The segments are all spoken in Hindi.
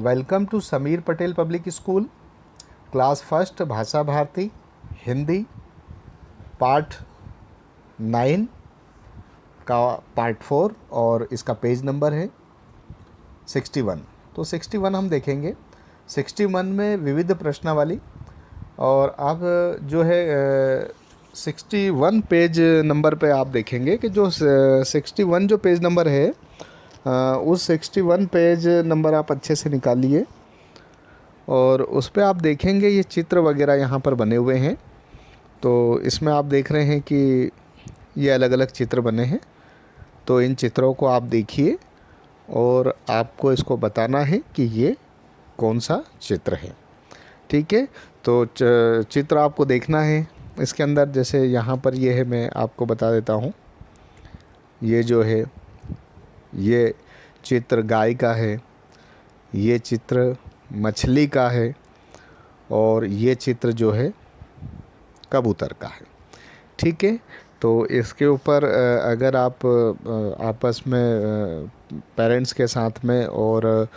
Welcome to Sameer Patel public school, class first Bhasha Bharati Hindi, part 9 का पार्ट 4 और इसका पेज नंबर है 61। तो 61 हम देखेंगे। 61 में विविध प्रश्नावली और अब जो है 61 पेज नंबर पे आप देखेंगे कि जो 61 जो पेज नंबर है उस 61 पेज नंबर आप अच्छे से निकालिए और उस पे आप देखेंगे ये चित्र वगैरह यहाँ पर बने हुए हैं। तो इसमें आप देख रहे हैं कि ये अलग अलग चित्र बने हैं। तो इन चित्रों को आप देखिए और आपको इसको बताना है कि ये कौन सा चित्र है। ठीक है, तो चित्र आपको देखना है। इसके अंदर जैसे यहाँ पर ये है, मैं आपको बता देता हूँ। ये जो है ये चित्र गाय का है, ये चित्र मछली का है और ये चित्र जो है कबूतर का है। ठीक है, तो इसके ऊपर अगर आप आपस में पेरेंट्स के साथ में और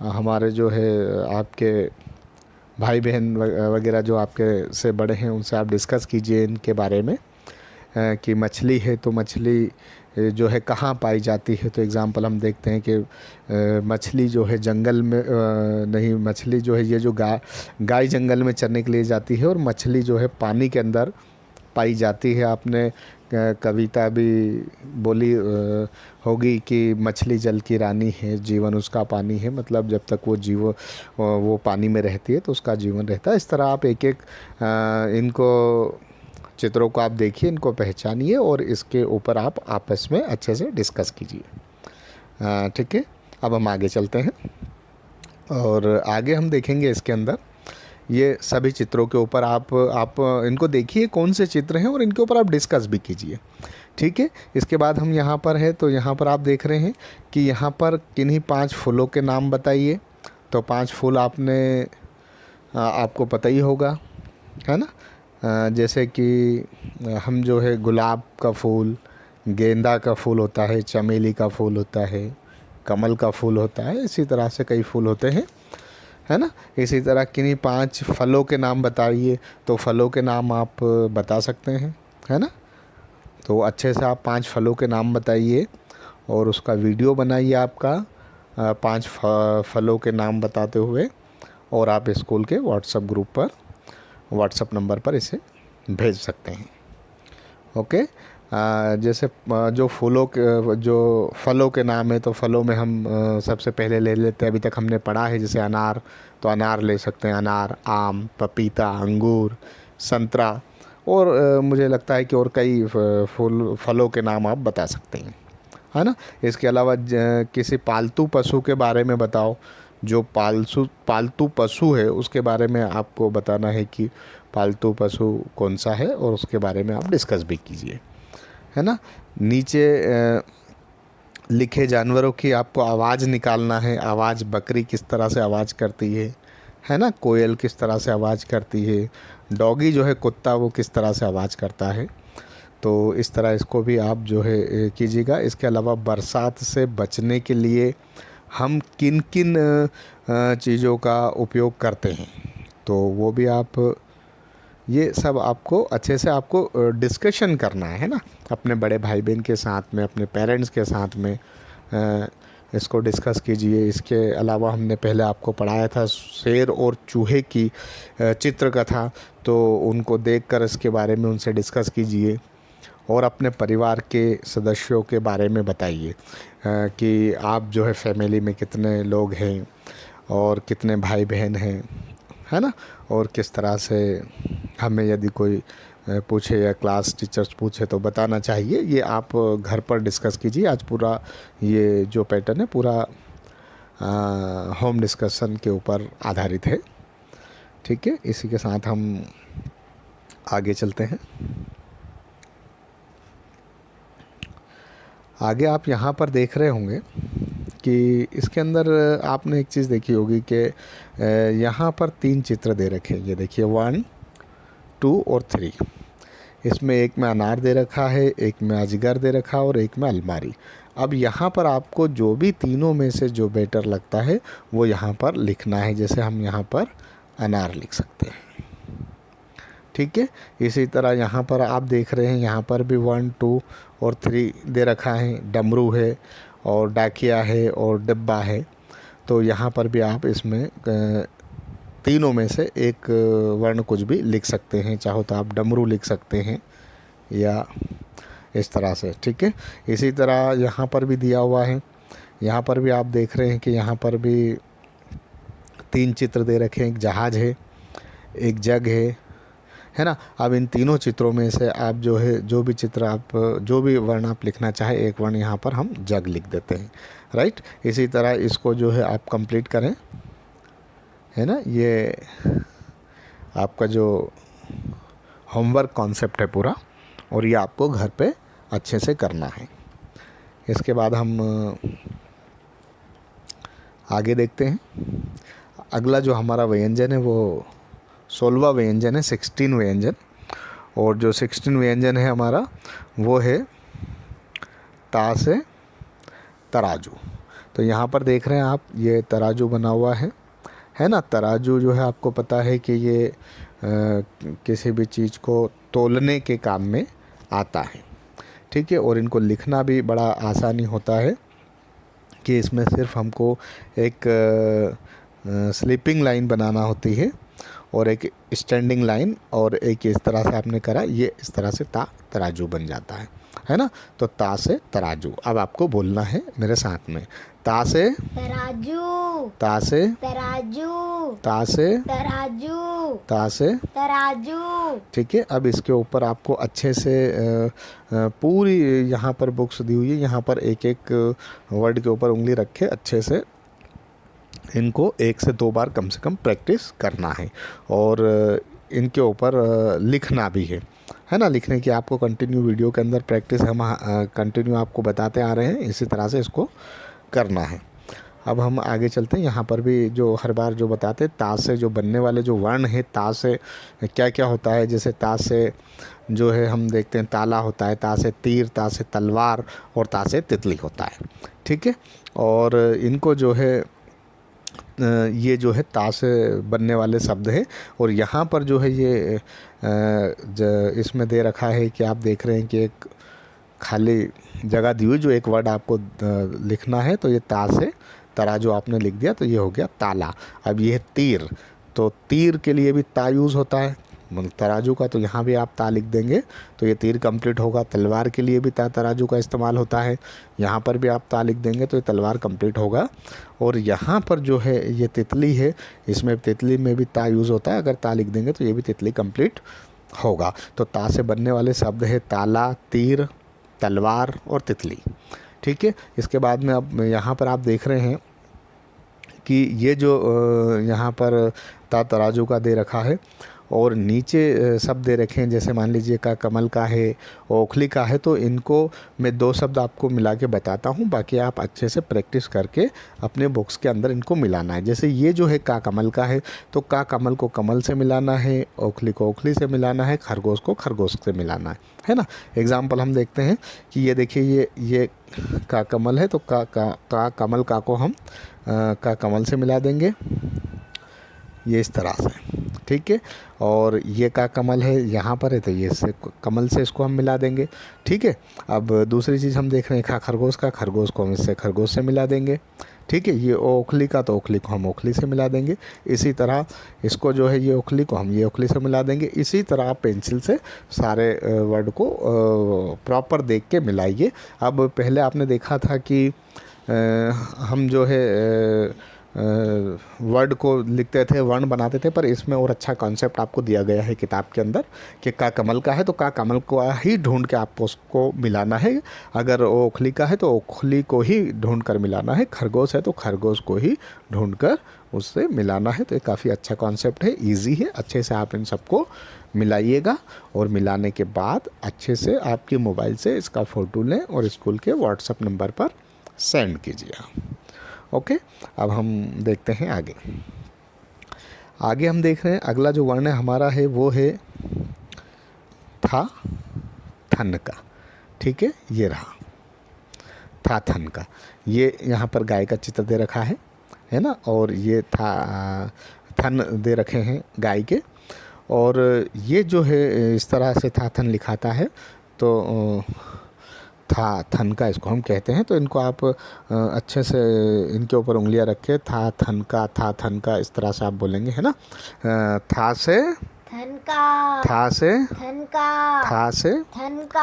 हमारे जो है आपके भाई बहन वगैरह जो आपके से बड़े हैं उनसे आप डिस्कस कीजिए इनके बारे में कि मछली है तो मछली जो है कहाँ पाई जाती है। तो एग्ज़ाम्पल हम देखते हैं कि मछली जो है जंगल में नहीं, मछली जो है ये जो गाय जंगल में चरने के लिए जाती है और मछली जो है पानी के अंदर पाई जाती है। आपने कविता भी बोली होगी कि मछली जल की रानी है, जीवन उसका पानी है। मतलब जब तक वो पानी में रहती है तो उसका जीवन रहता है। इस तरह आप एक एक इनको चित्रों को आप देखिए, इनको पहचानिए और इसके ऊपर आप आपस में अच्छे से डिस्कस कीजिए। ठीक है, अब हम आगे चलते हैं और आगे हम देखेंगे इसके अंदर ये सभी चित्रों के ऊपर आप इनको देखिए कौन से चित्र हैं और इनके ऊपर आप डिस्कस भी कीजिए। ठीक है, इसके बाद हम यहाँ पर है तो यहाँ पर आप देख रहे हैं कि यहाँ पर किन्हीं 5 फूलों के नाम बताइए। तो 5 फूल आपको पता ही होगा, है ना। जैसे कि हम जो है गुलाब का फूल, गेंदा का फूल होता है, चमेली का फूल होता है, कमल का फूल होता है, इसी तरह से कई फूल होते हैं, है ना। इसी तरह किन्हीं 5 फलों के नाम बताइए। तो फलों के नाम आप बता सकते हैं, है ना। तो अच्छे से आप 5 फलों के नाम बताइए और उसका वीडियो बनाइए आपका 5 फलों के नाम बताते हुए और आप स्कूल के व्हाट्सएप नंबर पर इसे भेज सकते हैं। ओके, जैसे जो फलों के नाम है तो फलों में हम सबसे पहले ले लेते हैं, अभी तक हमने पढ़ा है जैसे अनार, तो अनार ले सकते हैं, अनार, आम, पपीता, अंगूर, संतरा और मुझे लगता है कि और कई फलों के नाम आप बता सकते हैं, है ना। इसके अलावा किसी पालतू पशु के बारे में बताओ। जो पालतू पशु है उसके बारे में आपको बताना है कि पालतू पशु कौन सा है और उसके बारे में आप डिस्कस भी कीजिए, है ना। नीचे लिखे जानवरों की आपको आवाज़ निकालना है। आवाज़, बकरी किस तरह से आवाज़ करती है ना। कोयल किस तरह से आवाज़ करती है। डॉगी जो है कुत्ता, वो किस तरह से आवाज़ करता है। तो इस तरह इसको भी आप जो है कीजिएगा। इसके अलावा बरसात से बचने के लिए हम किन किन चीज़ों का उपयोग करते हैं, तो वो भी आप, ये सब आपको अच्छे से आपको डिस्कशन करना है ना, अपने बड़े भाई बहन के साथ में, अपने पेरेंट्स के साथ में इसको डिस्कस कीजिए। इसके अलावा हमने पहले आपको पढ़ाया था शेर और चूहे की चित्रकथा, तो उनको देखकर इसके बारे में उनसे डिस्कस कीजिए और अपने परिवार के सदस्यों के बारे में बताइए कि आप जो है फैमिली में कितने लोग हैं और कितने भाई बहन हैं, है ना। और किस तरह से हमें यदि कोई पूछे या क्लास टीचर्स पूछे तो बताना चाहिए। ये आप घर पर डिस्कस कीजिए। आज पूरा ये जो पैटर्न है पूरा होम डिस्कशन के ऊपर आधारित है। ठीक है, इसी के साथ हम आगे चलते हैं। आगे आप यहाँ पर देख रहे होंगे कि इसके अंदर आपने एक चीज़ देखी होगी कि यहाँ पर 3 चित्र दे रखे हैं। ये देखिए 1, 2 और 3। इसमें एक में अनार दे रखा है, एक में अजगर दे रखा है और एक में अलमारी। अब यहाँ पर आपको जो भी तीनों में से जो बेटर लगता है वो यहाँ पर लिखना है। जैसे हम यहाँ पर अनार लिख सकते हैं, ठीक है। इसी तरह यहाँ पर आप देख रहे हैं, यहाँ पर भी 1, 2 और 3 दे रखा है। डमरू है और डाकिया है और डिब्बा है। तो यहाँ पर भी आप इसमें तीनों में से एक वर्ण कुछ भी लिख सकते हैं। चाहो तो आप डमरू लिख सकते हैं या इस तरह से, ठीक है। इसी तरह यहाँ पर भी दिया हुआ है। यहाँ पर भी आप देख रहे हैं कि यहाँ पर भी 3 चित्र दे रखे हैं। एक जहाज है, एक जग है ना। अब इन तीनों चित्रों में से आप जो है, जो भी चित्र आप, जो भी वर्ण आप लिखना चाहे, एक वर्ण यहाँ पर हम जग लिख देते हैं, राइट। इसी तरह इसको जो है आप कंप्लीट करें, है ना। ये आपका जो होमवर्क कॉन्सेप्ट है पूरा, और ये आपको घर पे अच्छे से करना है। इसके बाद हम आगे देखते हैं। अगला जो हमारा व्यंजन है वो 16वां व्यंजन है, 16 व्यंजन। और जो 16 व्यंजन है हमारा वो है ता से तराजू। तो यहाँ पर देख रहे हैं आप, ये तराजू बना हुआ है ना। तराजू जो है आपको पता है कि ये किसी भी चीज़ को तोलने के काम में आता है, ठीक है। और इनको लिखना भी बड़ा आसानी होता है कि इसमें सिर्फ हमको एक स्लीपिंग लाइन बनाना होती है और एक स्टैंडिंग लाइन, और एक इस तरह से आपने करा, ये इस तरह से तराजू बन जाता है ना। तो ता से तराजू। अब आपको बोलना है मेरे साथ में, ता से तराजू, ता से तराजू, ता से तराजू, ता से तराजू। ठीक है। अब इसके ऊपर आपको अच्छे से पूरी यहाँ पर बुक्स दी हुई है, यहाँ पर एक एक वर्ड के ऊपर उंगली रखे अच्छे से इनको 1 से 2 बार कम से कम प्रैक्टिस करना है। और इनके ऊपर लिखना भी है ना। लिखने की आपको कंटिन्यू वीडियो के अंदर प्रैक्टिस हम कंटिन्यू आपको बताते आ रहे हैं, इसी तरह से इसको करना है। अब हम आगे चलते हैं। यहाँ पर भी जो हर बार जो बताते हैं, ता से जो बनने वाले जो वर्ण है, ता से क्या क्या होता है। जैसे ता से जो है हम देखते हैं ताला होता है, ता से तीर, ता से तलवार और ता से तितली होता है, ठीक है। और इनको जो है ये जो है ता से बनने वाले शब्द है। और यहाँ पर जो है ये इसमें दे रखा है कि आप देख रहे हैं कि एक खाली जगह दी हुई, जो एक वर्ड आपको लिखना है। तो ये ता से तराजू आपने लिख दिया, तो ये हो गया ताला। अब ये है तीर, तो तीर के लिए भी ता यूज़ होता है तराजू का, तो यहाँ भी आप ता लिख देंगे तो ये तीर कंप्लीट होगा। तलवार के लिए भी ता तराजू का इस्तेमाल होता है, यहाँ पर भी आप ता लिख देंगे तो ये तलवार कंप्लीट होगा। और यहाँ पर जो है ये तितली है, इसमें तितली में भी ता यूज़ होता है, अगर ता लिख देंगे तो ये भी तितली कंप्लीट होगा। तो ता से बनने वाले शब्द है ताला, तीर, तलवार और तितली, ठीक है। इसके बाद में अब यहाँ पर आप देख रहे हैं कि ये जो यहाँ पर ता तराजू का दे रखा है और नीचे शब्द दे रखे हैं। जैसे मान लीजिए का कमल का है, ओखली का है। तो इनको मैं 2 शब्द आपको मिला के बताता हूँ, बाकी आप अच्छे से प्रैक्टिस करके अपने बुक्स के अंदर इनको मिलाना है। जैसे ये जो है का कमल का है, तो का कमल को कमल से मिलाना है, ओखली को ओखली से मिलाना है, खरगोश को खरगोश से मिलाना है ना। एग्जाम्पल हम देखते हैं कि ये देखिए ये का कमल है, तो का कमल का को हम का कमल से मिला देंगे, ये इस तरह से, ठीक है। और ये का कमल है यहाँ पर है, तो ये से कमल से इसको हम मिला देंगे, ठीक है। अब दूसरी चीज़ हम देख रहे हैं खा खरगोश का, खरगोश को हम इससे खरगोश से मिला देंगे, ठीक है। ये ओखली का, तो ओखली को हम ओखली से मिला देंगे। इसी तरह इसको जो है ये ओखली को हम ये ओखली से मिला देंगे। इसी तरह आप पेंसिल से सारे वर्ड को प्रॉपर देख के मिलाइए। अब पहले आपने देखा था कि हम जो है वर्ड को लिखते थे, वर्ण बनाते थे, पर इसमें और अच्छा कॉन्सेप्ट आपको दिया गया है किताब के अंदर कि का कमल का है तो का कमल को ही ढूंढ के आपको उसको मिलाना है। अगर ओखली का है तो ओखली को ही ढूंढ कर मिलाना है। खरगोश है तो खरगोश को ही ढूंढ कर उससे मिलाना है। तो ये काफ़ी अच्छा कॉन्सेप्ट है, ईजी है। अच्छे से आप इन सबको मिलाइएगा और मिलाने के बाद अच्छे से आपके मोबाइल से इसका फ़ोटो लें और स्कूल के व्हाट्सएप नंबर पर सेंड कीजिए। ओके, अब हम देखते हैं आगे। आगे हम देख रहे हैं अगला जो वर्ण हमारा है वो है था। थन का, ठीक है, ये रहा था थन का। ये यहाँ पर गाय का चित्र दे रखा है ना, और ये था थन दे रखे हैं गाय के, और ये जो है इस तरह से था थन लिखाता है, तो था थन का इसको हम कहते हैं। तो इनको आप अच्छे से इनके ऊपर उंगलियां रख के था थन का इस तरह से आप बोलेंगे, है ना। था से थन का, था से थन का, था से थन का।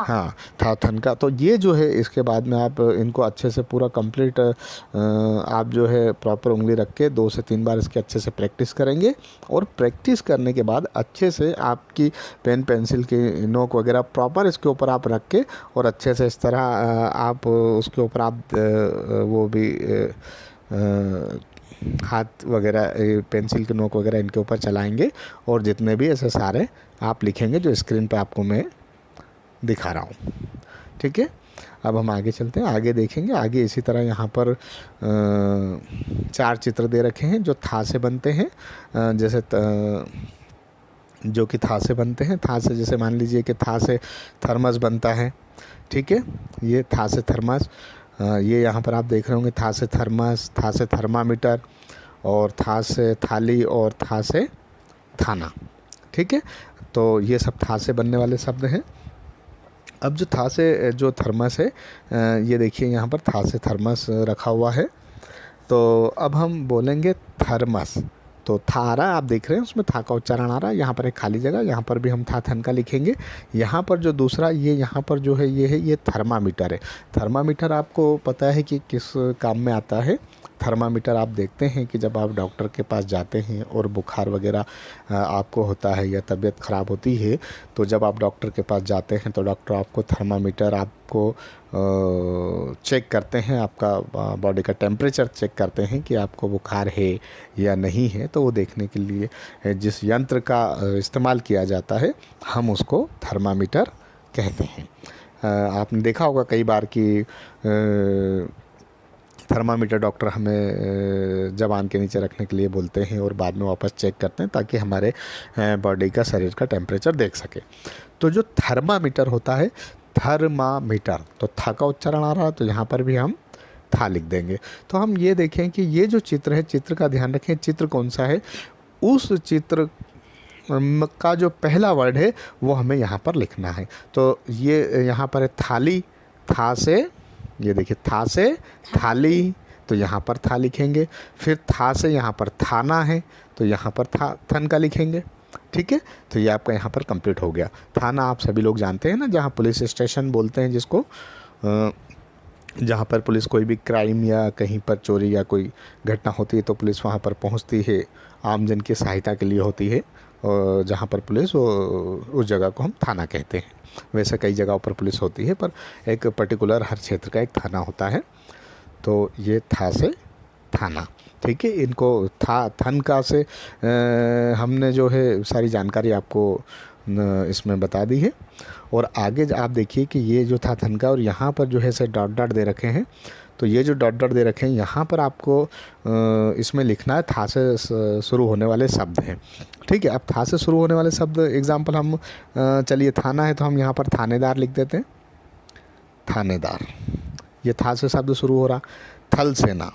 हाँ, था थन का। तो ये जो है इसके बाद में आप इनको अच्छे से पूरा कंप्लीट आप जो है प्रॉपर उंगली रख के 2 से 3 बार इसकी अच्छे से प्रैक्टिस करेंगे, और प्रैक्टिस करने के बाद अच्छे से आपकी पेन पेंसिल की नोक वगैरह प्रॉपर इसके ऊपर आप रख के, और अच्छे से इस तरह आप उसके ऊपर आप वो भी हाथ वगैरह पेंसिल की नोक वगैरह इनके ऊपर चलाएंगे, और जितने भी ऐसे सारे आप लिखेंगे जो स्क्रीन पे आपको मैं दिखा रहा हूँ, ठीक है। अब हम आगे चलते हैं, आगे देखेंगे। आगे इसी तरह यहाँ पर 4 चित्र दे रखे हैं जो था से बनते हैं, जैसे जो कि था से बनते हैं। था से जैसे मान लीजिए कि था से थर्मस बनता है, ठीक है, ये था से थर्मस। ये यहाँ पर आप देख रहे होंगे था से थर्मस, था से थर्मामीटर, और था से थाली, और था से थाना, ठीक है। तो ये सब था से बनने वाले शब्द हैं। अब जो था से जो थर्मस है, ये देखिए यहाँ पर था से थर्मस रखा हुआ है। तो अब हम बोलेंगे थर्मस, तो था आ रहा है, आप देख रहे हैं उसमें था का उच्चारण आ रहा है। यहाँ पर एक खाली जगह, यहाँ पर भी हम था थन का लिखेंगे। यहाँ पर जो दूसरा ये यहाँ पर जो है ये थर्मामीटर है। थर्मामीटर आपको पता है कि किस काम में आता है। थर्मामीटर आप देखते हैं कि जब आप डॉक्टर के पास जाते हैं और बुखार वगैरह आपको होता है या तबीयत ख़राब होती है, तो जब आप डॉक्टर के पास जाते हैं तो डॉक्टर आपको थर्मामीटर आपको चेक करते हैं, आपका बॉडी का टेम्परेचर चेक करते हैं कि आपको बुखार है या नहीं है। तो वो देखने के लिए जिस यंत्र का इस्तेमाल किया जाता है हम उसको थर्मामीटर कहते हैं। आपने देखा होगा कई बार कि थर्मामीटर डॉक्टर हमें ज़बान के नीचे रखने के लिए बोलते हैं और बाद में वापस चेक करते हैं ताकि हमारे बॉडी का, शरीर का टेम्परेचर देख सके। तो जो थर्मामीटर होता है, थर्मामीटर, तो था का उच्चारण आ रहा है तो यहाँ पर भी हम था लिख देंगे। तो हम ये देखें कि ये जो चित्र है, चित्र का ध्यान रखें, चित्र कौन सा है, उस चित्र का जो पहला वर्ड है वो हमें यहाँ पर लिखना है। तो ये यहाँ पर है थाली, था से, ये देखिए था से थाली, तो यहाँ पर था लिखेंगे। फिर था से यहाँ पर थाना है, तो यहाँ पर था थन का लिखेंगे, ठीक है। तो ये आपका यहाँ पर कंप्लीट हो गया। थाना आप सभी लोग जानते हैं ना, जहाँ पुलिस स्टेशन बोलते हैं जिसको, जहाँ पर पुलिस कोई भी क्राइम या कहीं पर चोरी या कोई घटना होती है तो पुलिस वहाँ पर पहुँचती है, आमजन की सहायता के लिए होती है, और जहाँ पर पुलिस उस जगह को हम थाना कहते हैं। वैसे कई जगहों पर पुलिस होती है, पर एक पर्टिकुलर हर क्षेत्र का एक थाना होता है। तो ये था से थाना, ठीक है। इनको था थन का से हमने जो है सारी जानकारी आपको इसमें बता दी है। और आगे आप देखिए कि ये जो था थन का, और यहाँ पर जो है से डॉट डॉट दे रखे हैं। तो ये जो डॉट डॉट दे रखे हैं यहाँ पर आपको इसमें लिखना है था से शुरू होने वाले शब्द हैं, ठीक है। अब था से शुरू होने वाले शब्द, एग्जाम्पल हम चलिए थाना है तो हम यहाँ पर थानेदार लिख देते हैं, थानेदार। ये था से शब्द शुरू हो रहा। थल सेना,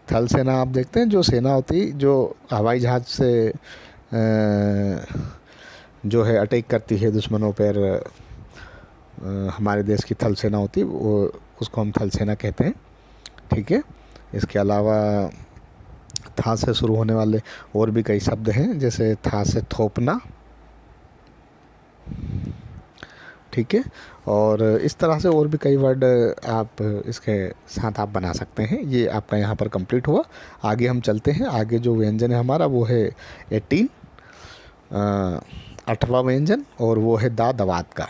थल सेना आप देखते हैं जो सेना होती जो हवाई जहाज़ से जो है अटैक करती है दुश्मनों पर, हमारे देश की थल सेना होती है, वो उसको हम थल सेना कहते हैं, ठीक है। इसके अलावा था से शुरू होने वाले और भी कई शब्द हैं, जैसे था से थोपना, ठीक है। और इस तरह से और भी कई वर्ड आप इसके साथ आप बना सकते हैं। ये आपका यहाँ पर कंप्लीट हुआ। आगे हम चलते हैं। आगे जो व्यंजन है हमारा वो है 18, 8वां व्यंजन, और वो है दा दवात का,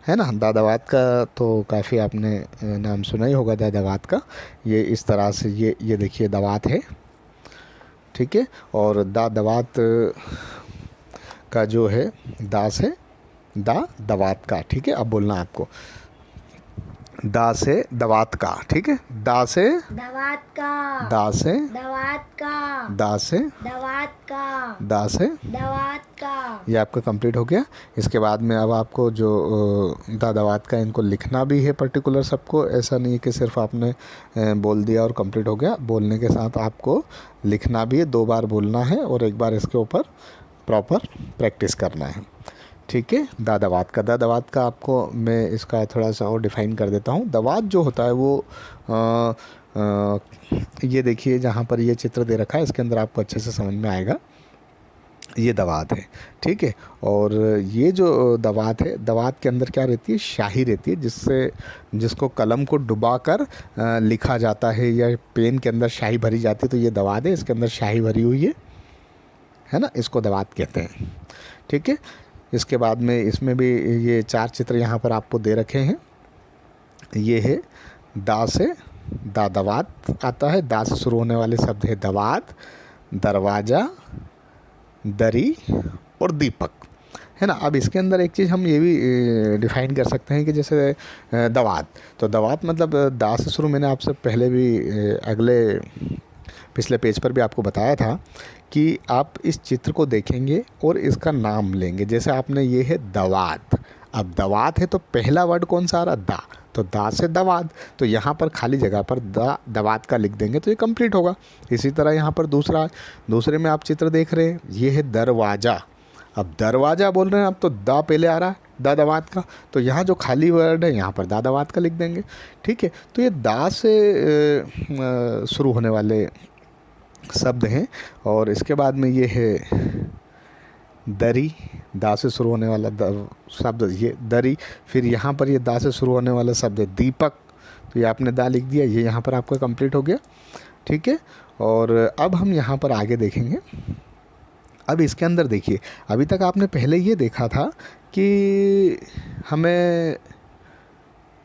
है ना। दा दवात का तो काफ़ी आपने नाम सुना ही होगा, दा दवात का। ये इस तरह से ये देखिए दवात है, ठीक है। और दा दवात का जो है दा से दा दवात का, ठीक है। अब बोलना आपको दा से दवात का, ठीक है, दा से दवात का, दा से दवात का, दा से दवात का, दा से दवात का। ये आपका कंप्लीट हो गया। इसके बाद में अब आपको जो दा दवात का इनको लिखना भी है पर्टिकुलर सबको, ऐसा नहीं है कि सिर्फ आपने बोल दिया और कंप्लीट हो गया। बोलने के साथ आपको लिखना भी है, 2 बार बोलना है और 1 बार इसके ऊपर प्रॉपर प्रैक्टिस करना है, ठीक है। दा दवात का आपको मैं इसका थोड़ा सा और डिफ़ाइन कर देता हूँ। दवात जो होता है वो ये देखिए जहाँ पर ये चित्र दे रखा है, इसके अंदर आपको अच्छे से समझ में आएगा, ये दवात है, ठीक है। और ये जो दवात है, दवात के अंदर क्या रहती है, शाही रहती है, जिसको कलम को डुबाकर लिखा जाता है, या पेन के अंदर शाही भरी जाती है, तो ये दवात है, इसके अंदर शाही भरी हुई है ना, इसको दवात कहते हैं, ठीक है। इसके बाद में इसमें भी ये 4 चित्र यहाँ पर आपको दे रखे हैं। ये है दा से दा दवात आता है, दा से शुरू होने वाले शब्द है दवात, दरवाज़ा, दरी और दीपक, है ना। अब इसके अंदर एक चीज़ हम ये भी डिफ़ाइन कर सकते हैं कि जैसे दवात, तो दवात मतलब दा से शुरू, मैंने आपसे पहले भी पिछले पेज पर भी आपको बताया था कि आप इस चित्र को देखेंगे और इसका नाम लेंगे। जैसे आपने ये है दवात, अब दवात है तो पहला वर्ड कौन सा आ रहा, दा, तो दा से दवात, तो यहाँ पर खाली जगह पर दवात का लिख देंगे तो ये कंप्लीट होगा। इसी तरह यहाँ पर दूसरे में आप चित्र देख रहे हैं, ये है दरवाज़ा, अब दरवाज़ा बोल रहे हैं आप तो दा पहले आ रहा है, दा दवात का, तो यहाँ जो खाली वर्ड है यहाँ पर दा दवात का लिख देंगे, ठीक है। तो ये दा से शुरू होने वाले शब्द हैं। और इसके बाद में ये है दरी, दा से शुरू होने वाला शब्द ये दरी, फिर यहाँ पर ये दा से शुरू होने वाला शब्द है दीपक, तो ये आपने दा लिख दिया, ये यहाँ पर आपका कंप्लीट हो गया, ठीक है। और अब हम यहाँ पर आगे देखेंगे। अब इसके अंदर देखिए, अभी तक आपने पहले ये देखा था कि हमें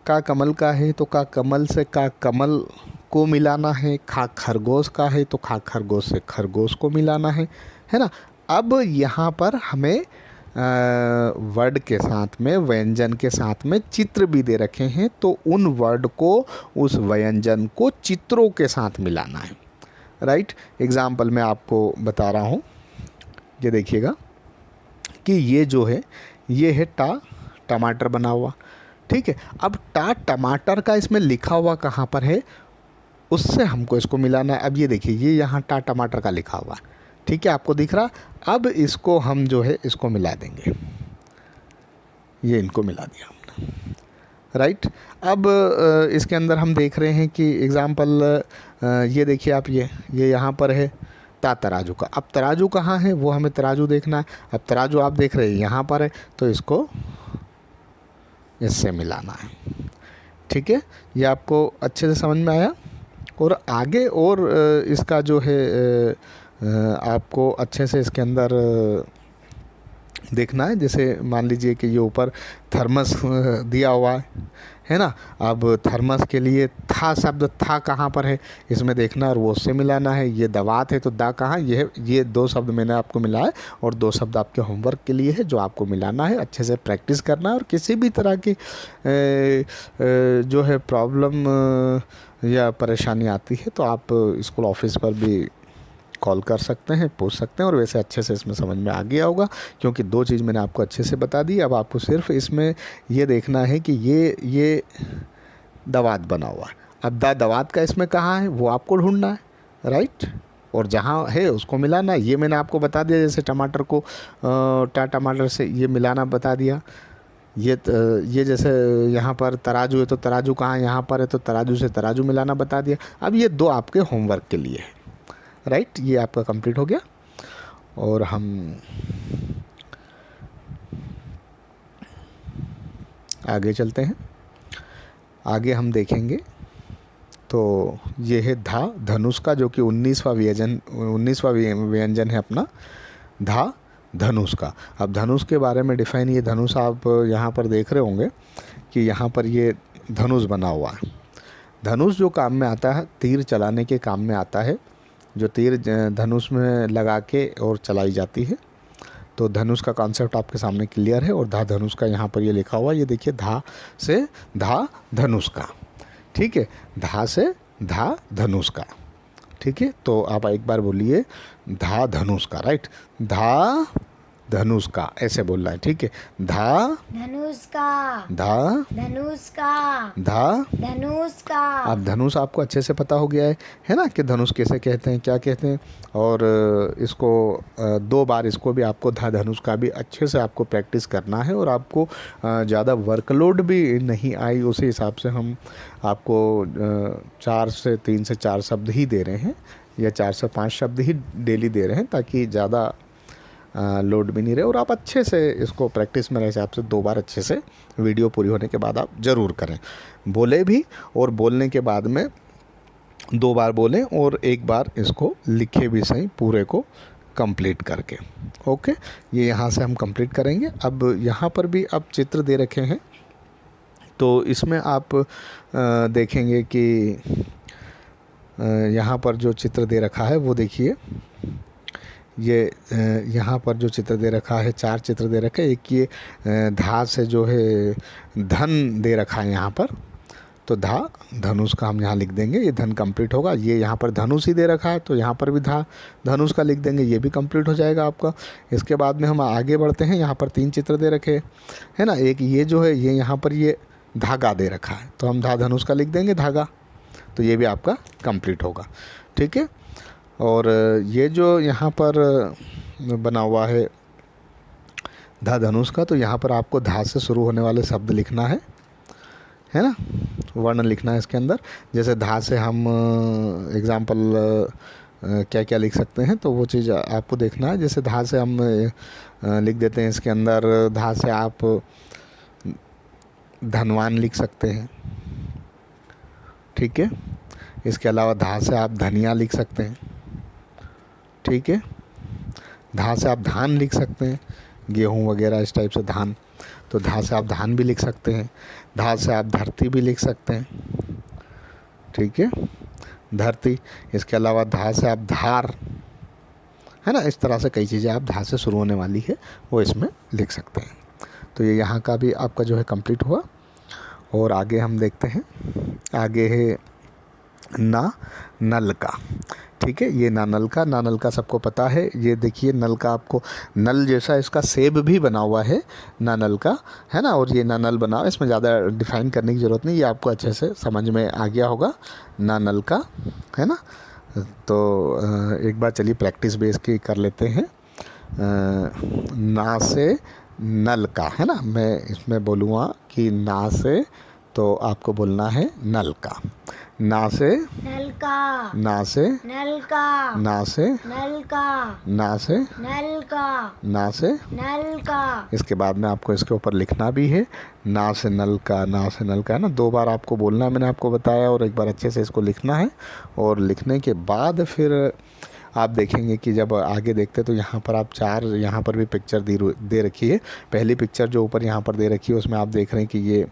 का कमल का है तो का कमल से का कमल को मिलाना है, खा खरगोश का है तो खा खरगोश से खरगोश को मिलाना है ना। अब यहाँ पर हमें वर्ड के साथ में, व्यंजन के साथ में चित्र भी दे रखे हैं, तो उन वर्ड को, उस व्यंजन को चित्रों के साथ मिलाना है, राइट। एग्जाम्पल मैं आपको बता रहा हूँ, ये देखिएगा कि ये जो है ये है टमाटर बना हुआ, ठीक है। अब टमाटर का इसमें लिखा हुआ कहाँ पर है, उससे हमको इसको मिलाना है। अब ये देखिए ये यहाँ टमाटर का लिखा हुआ, ठीक है, आपको दिख रहा। अब इसको हम जो है इसको मिला देंगे, ये इनको मिला दिया हमने, राइट। अब इसके अंदर हम देख रहे हैं कि एग्ज़ाम्पल ये देखिए आप, ये यहाँ पर है तराजू का। अब तराजू कहाँ है वो हमें तराजू देखना है। अब तराजू आप देख रहे हैं यहाँ पर है, तो इसको इससे मिलाना है, ठीक है। ये आपको अच्छे से समझ में आया। और आगे और इसका जो है आपको अच्छे से इसके अंदर देखना है। जैसे मान लीजिए कि ये ऊपर थर्मस दिया हुआ है ना। अब थर्मस के लिए था शब्द था कहाँ पर है, इसमें देखना और वो उससे मिलाना है। ये दवात है तो दा कहाँ, ये 2 शब्द मैंने आपको मिलाया और 2 शब्द आपके होमवर्क के लिए है जो आपको मिलाना है। अच्छे से प्रैक्टिस करना है और किसी भी तरह की जो है प्रॉब्लम या परेशानी आती है तो आप स्कूल ऑफिस पर भी कॉल कर सकते हैं, पूछ सकते हैं। और वैसे अच्छे से इसमें समझ में आ गया होगा क्योंकि 2 चीज़ मैंने आपको अच्छे से बता दी। अब आपको सिर्फ इसमें ये देखना है कि ये दवात बना हुआ है। अब दवात का इसमें कहाँ है वो आपको ढूंढना है, राइट। और जहाँ है उसको मिलाना है। ये मैंने आपको बता दिया, जैसे टमाटर को टमाटर से ये मिलाना बता दिया। ये जैसे यहाँ पर तराजू है तो तराजू कहाँ है, यहाँ पर है तो तराजू से तराजू मिलाना बता दिया। अब ये 2 आपके होमवर्क के लिए है, राइट। ये आपका कंप्लीट हो गया। और हम आगे चलते हैं। आगे हम देखेंगे तो ये है धनुष का, जो कि 19वां व्यंजन है अपना धनुष का। अब धनुष के बारे में डिफाइन, ये धनुष आप यहाँ पर देख रहे होंगे कि यहाँ पर ये धनुष बना हुआ है। धनुष जो काम में आता है, तीर चलाने के काम में आता है। जो तीर धनुष में लगा के और चलाई जाती है, तो धनुष का कॉन्सेप्ट आपके सामने क्लियर है। और धा धनुष का यहाँ पर ये लिखा हुआ, ये देखिए, धा से धा धनुष का, ठीक है, धा से धा धनुष का, ठीक है। तो आप एक बार बोलिए धा धनुष का, राइट, धा धनुष का, ऐसे बोलना है, ठीक है। धा धनुष का, धा धनुष का, धा। धनुष का। अब धनुष आपको अच्छे से पता हो गया है ना, कि धनुष कैसे कहते हैं, क्या कहते हैं। और इसको 2 बार इसको भी आपको धा धनुष का भी अच्छे से आपको प्रैक्टिस करना है। और आपको ज़्यादा वर्कलोड भी नहीं आई, उसी हिसाब से हम आपको 3 से 4 शब्द ही दे रहे हैं, या 4 से 5 शब्द ही डेली दे रहे हैं, ताकि ज़्यादा लोड भी नहीं रहे। और आप अच्छे से इसको प्रैक्टिस मेरे हिसाब से 2 बार अच्छे से वीडियो पूरी होने के बाद आप ज़रूर करें, बोले भी, और बोलने के बाद में 2 बार बोलें, और 1 बार इसको लिखे भी सही पूरे को कंप्लीट करके। ओके, ये यहाँ से हम कंप्लीट करेंगे। अब यहाँ पर भी अब चित्र दे रखे हैं, तो इसमें आप देखेंगे कि यहाँ पर जो चित्र दे रखा है वो देखिए, ये यहाँ पर जो चित्र दे रखा है, 4 चित्र दे रखे हैं। एक ये धा से जो है धन दे रखा है यहाँ पर, तो धा धनुष का हम यहाँ लिख देंगे, ये धन कंप्लीट होगा। ये यहाँ पर धनुष ही दे रखा है, तो यहाँ पर भी धा धनुष का लिख देंगे, ये भी कंप्लीट हो जाएगा आपका। इसके बाद में हम आगे बढ़ते हैं, यहाँ पर 3 चित्र दे रखे है ना। एक ये जो है, ये यहाँ पर ये धागा दे रखा है, तो हम धा धनुष का लिख देंगे, धागा, तो ये भी आपका कंप्लीट होगा, ठीक है। और ये जो यहाँ पर बना हुआ है धा धनुष का, तो यहाँ पर आपको धा से शुरू होने वाले शब्द लिखना है ना, वर्ण लिखना है इसके अंदर। जैसे धा से हम एग्ज़ाम्पल क्या क्या लिख सकते हैं, तो वो चीज़ आपको देखना है। जैसे धा से हम लिख देते हैं इसके अंदर, धा से आप धनवान लिख सकते हैं, ठीक है। इसके अलावा धा से आप धनिया लिख सकते हैं, ठीक है। धा से आप धान लिख सकते हैं, गेहूँ वगैरह इस टाइप से धान, तो धा से आप धान भी लिख सकते हैं। धा से आप धरती भी लिख सकते हैं, ठीक है, धरती। इसके अलावा धा से आप धार, है ना, इस तरह से कई चीज़ें आप धा से शुरू होने वाली है वो इसमें लिख सकते हैं। तो ये यहाँ का भी आपका जो है कंप्लीट हुआ। और आगे हम देखते हैं, आगे है ना नल का, ठीक है। ये ना नल का, ना नल का सबको पता है। ये देखिए नल का, आपको नल जैसा इसका सेब भी बना हुआ है, ना नल का, है ना। और ये ना नल बना, इसमें ज़्यादा डिफाइन करने की ज़रूरत नहीं, ये आपको अच्छे से समझ में आ गया होगा, ना नल का, है ना। तो एक बार चलिए प्रैक्टिस बेस की कर लेते हैं। ना से नल का, है ना, मैं इसमें बोलूँगा कि ना से, तो आपको बोलना है नल का। ना से नल का, ना से नल का, ना से नल का, ना से नल का, ना से। नल का। इसके बाद में आपको इसके ऊपर लिखना भी है, ना से नल का, ना से नल का, है ना। 2 बार आपको बोलना है, मैंने आपको बताया, और 1 बार अच्छे से इसको लिखना है। और लिखने के बाद फिर आप देखेंगे कि जब आगे देखते तो यहाँ पर आप 4, यहाँ पर भी पिक्चर दे रखी है। पहली पिक्चर जो ऊपर यहाँ पर दे रखी है, उसमें आप देख रहे हैं कि ये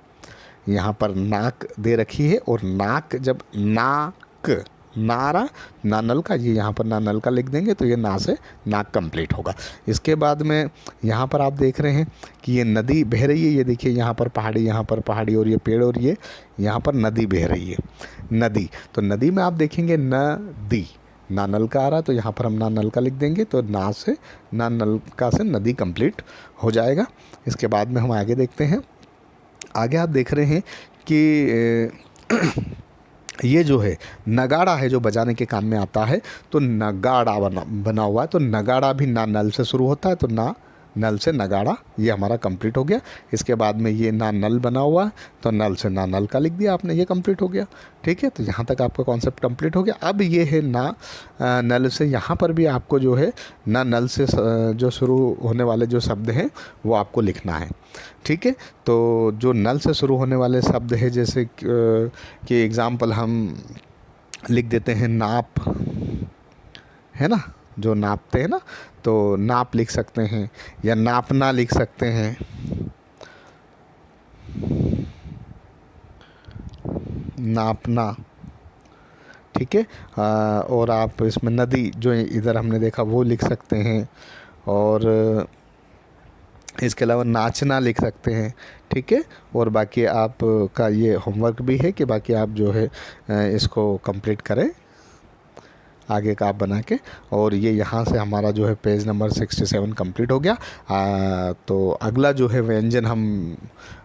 यहाँ पर नाक दे रखी है, और नाक, जब नाक, नारा, ना नल का, ये यहाँ पर ना नल का लिख देंगे, तो ये ना से नाक कंप्लीट होगा। इसके बाद में यहाँ पर आप देख रहे हैं कि ये नदी बह रही है, ये देखिए यहाँ पर पहाड़ी, यहाँ पर पहाड़ी, और ये पेड़, और ये यहाँ पर नदी बह रही है, नदी। तो नदी में आप देखेंगे नदी, ना नल का आ रहा है, तो यहाँ पर हम ना नल का लिख देंगे, तो ना से ना नल का से नदी कंप्लीट हो जाएगा। इसके बाद में हम आगे देखते हैं। आगे आप देख रहे हैं कि ये जो है नगाड़ा है, जो बजाने के काम में आता है, तो नगाड़ा बना हुआ है, तो नगाड़ा भी ना नल से शुरू होता है, तो ना नल से नगाड़ा, ये हमारा कंप्लीट हो गया। इसके बाद में ये ना नल बना हुआ है, तो नल से ना नल का लिख दिया आपने, ये कंप्लीट हो गया, ठीक है। तो यहाँ तक आपका कॉन्सेप्ट कंप्लीट हो गया। अब ये है ना नल से, यहाँ पर भी आपको जो है ना नल से जो शुरू होने वाले जो शब्द हैं वो आपको लिखना है, ठीक है। तो जो नल से शुरू होने वाले शब्द है, जैसे कि एग्ज़ाम्पल हम लिख देते हैं नाप, है ना, जो नापते हैं ना, तो नाप लिख सकते हैं, या नापना लिख सकते हैं, नापना, ठीक है। और आप इसमें नदी जो इधर हमने देखा वो लिख सकते हैं। और इसके अलावा नाचना लिख सकते हैं, ठीक है। और बाकी आप का ये होमवर्क भी है कि बाकी आप जो है इसको कंप्लीट करें आगे का आप बना के। और ये यहाँ से हमारा जो है पेज नंबर 67 कंप्लीट हो गया। तो अगला जो है व्यंजन हम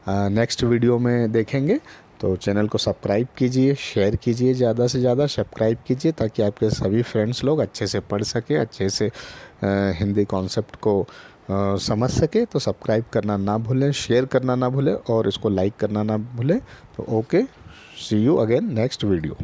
नेक्स्ट वीडियो में देखेंगे। तो चैनल को सब्सक्राइब कीजिए, शेयर कीजिए, ज़्यादा से ज़्यादा सब्सक्राइब कीजिए ताकि आपके सभी फ्रेंड्स लोग अच्छे से पढ़ सके, अच्छे से हिंदी कॉन्सेप्ट को समझ सके। तो सब्सक्राइब करना ना भूलें, शेयर करना ना भूलें और इसको लाइक करना ना भूलें। तो okay, see you again next video.